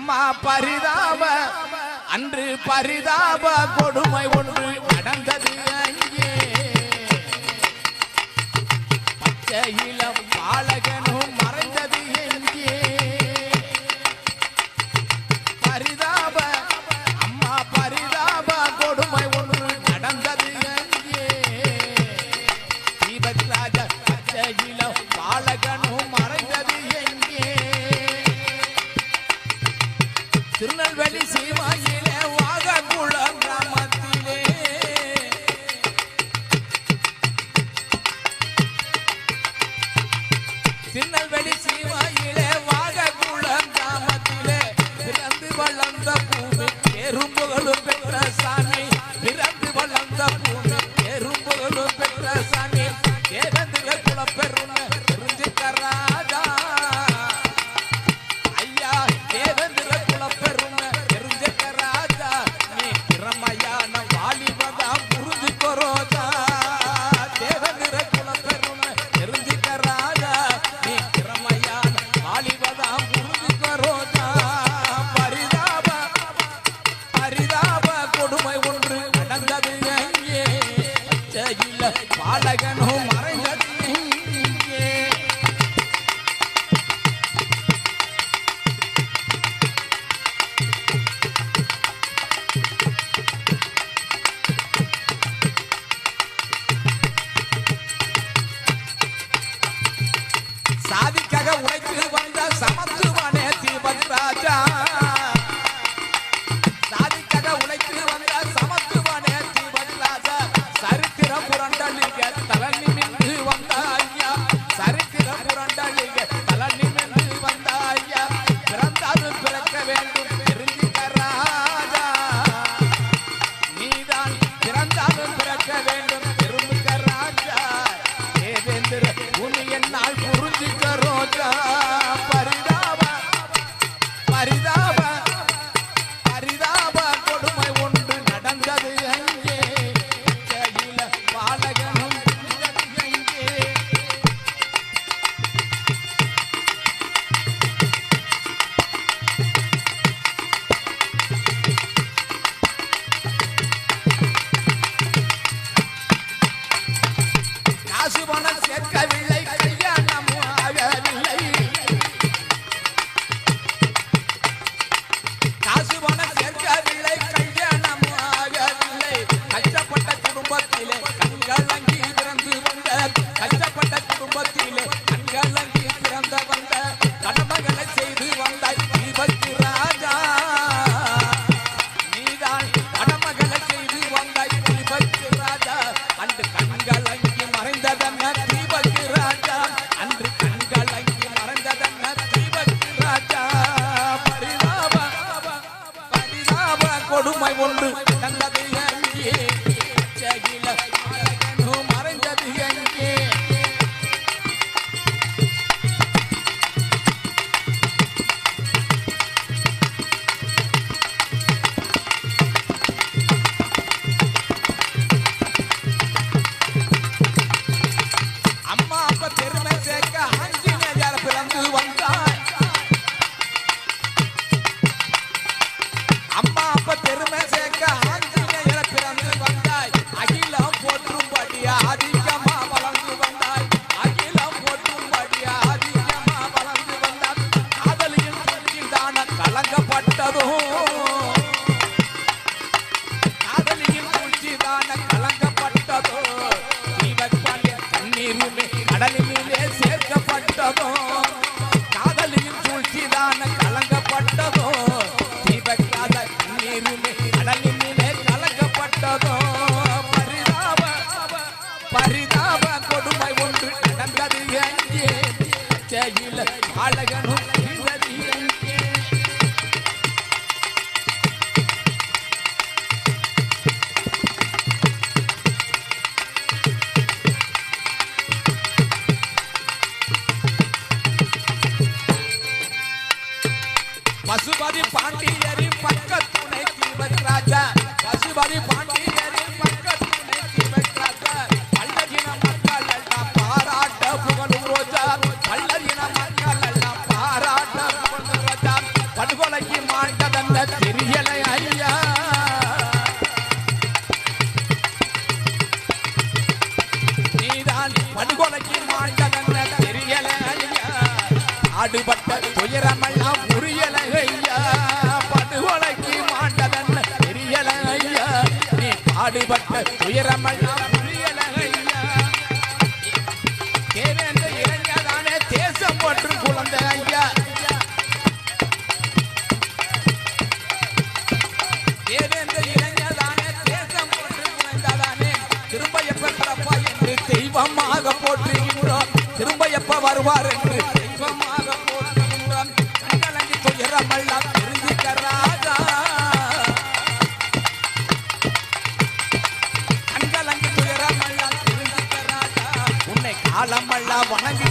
அம்மா பரிதாப அன்று பரிதாப கொடுமை ஒன்று நடந்தது அங்கே பச்சை இளம் பாலகனும் மறைந்தது எங்கே பரிதாப அம்மா பரிதாப கொடுமை ஒன்று நடந்தது அங்கே தீபத்ராஜ பச்சை இளம் பாலகனும் மறைந்தது எங்கே திருநெல்வேலி சீமாயிலே வாகக்குளம் கிராமத்திலே திருநெல்வேலி சீமாயிலே வாகக்குளம் கிராமத்திலே பிறந்து வளர்ந்த பூமி எறும்புகளும் பெற்ற சாமி பிறந்து வளர்ந்த பூமி எறும்புகளும் பெற்ற சாமி தேவேந்திர குலப்பெருமை தெரிஞ்சுக்க ராஜா ஐயா தேவேந்திர குலப்பெருமை தெரிஞ்சுக்க ராஜா நீ திறமையான வாலிபதான் புரிஞ்சுக்கோ ரோஜா தேவேந்திர குலப்பெருமை தெரிஞ்சுக்க ராஜா நீ திறமையான வாலிபதான் புரிஞ்சுக்கோ ரோஜா பரிதாப பரிதாப கொடுமை ஒன்று நடந்தது அங்கே பச்சையில பாலகனும் மறைந்தது இங்கே சாதிக்காக உழைத்து வந்த சமத்துவனே தீபத்ராஜா சாதிக்காக உழைத்து வந்த சமத்துவனே தீபத்ராஜா சரித்திர புரண்டலிக தலை நிமிர்ந்து வந்த ஐயா சரித்திர புரண்டலிக தலை நிமிர்ந்து வந்த ஐயா பிறந்தாலும் பிறக்க வேண்டும் தெரிஞ்சுக்க ராஜா நீதான் பிறந்தாலும் பிறக்க வேண்டும் தெரிஞ்சுக்க ராஜா தேவேந்திர உனி என்னால் புரிஞ்சுக்க ரோஜா பரிதாப பரிதாப பரிதாப கொடுமை ஒன்று நடந்தது அங்கே கையில பாலகனும் அங்கே காசு பணம் சேர்க்கவில்லை கல்யாணம் ஆகவில்லை காசு பணம் சேர்க்கவில்லை கல்யாணம் ஆகவில்லை கஷ்டப்பட்ட குடும்பத்திலே கண்களங்கி பிறந்து வந்த கஷ்டப்பட்ட குடும்பத்திலே கண்களங்கி பிறந்த வந்த கடமைகளை செய்து வந்தாய் தீபக்கு ராஜா நீதான் கடமைகளை செய்து வந்தாய் தீபக்கு ராஜா அன்று கண்களங்கி மறைந்ததென்ன தீபக்கு ராஜா அன்று கண்களங்கி மறைந்ததென்ன தீபக்கு ராஜா பரிதாப பரிதாப கொடுமை ஒன்று நடந்தது அங்கே பச்சையில பாலகனும் மறைந்தது அங்கே அம்மா அப்ப பெருமை சேர்க்க ஆஞ்சநேயர் பிறந்து வந்தாய் அம்மா அப்ப பெருமை சேர்க்க ஆஞ்சநேயர் பிறந்து வந்தாய் அகிலம் போற்றும்படியா அதிகமா வளர்ந்து வந்தாய் அகிலம் போற்றும்படியா அதிகமா வளர்ந்து வந்தாய் காதலியின் தூக்கில் தான கலங்கப்பட்டதும் காதலியின் பூச்சி தான கலங்கப்பட்டதோ தீபப்பாண்டிய தண்ணீருமே கடலிலே சேர்க்கப்பட்டதோ காதலியின் சூழ்ச்சி தான கலங்கப்பட்டதோ தீபக்காத தண்ணீருமே கடலிலே கலங்கப்பட்டதோ பரிதாப பரிதாப கொடுமை ஒன்று நடந்தது அங்கே பச்சையில பாலகனும் இருந்தது அங்கே பசுபதி பாண்டியரின் பக்கத்துணை தீபத்ராஜா பசுபதி பாண்டியரின் பக்கத்துணை தீபத்ராஜா பல்லகின மக்கள் எல்லாம் பாராட்ட புகழும் ரோஜா பல்லகின மக்கள் எல்லாம் பாராட்ட புகழும் ரோஜா படுகொலைக்கு துயரமெல்லாம் புரியலையா தேவேந்த இளைஞதானே தேசம் போற்று குழந்தை ஐயா தேவேந்த இளைஞதானே தேசம் போற்று குழந்தைதானே திரும்ப எப்ப பிறப்பா என்று தெய்வமாக போற்றுகின்றோம் திரும்ப எப்ப வருவார் என்று தெய்வமாக போற்றுகின்றோம் கண்கலங்கி துயரமெல்லாம் தெரிஞ்சுக்க ராஜா கண்கலங்கி துயரமெல்லாம் தெரிஞ்சுக்க ராஜா உன்னை காலமெல்லாம் வணங்கி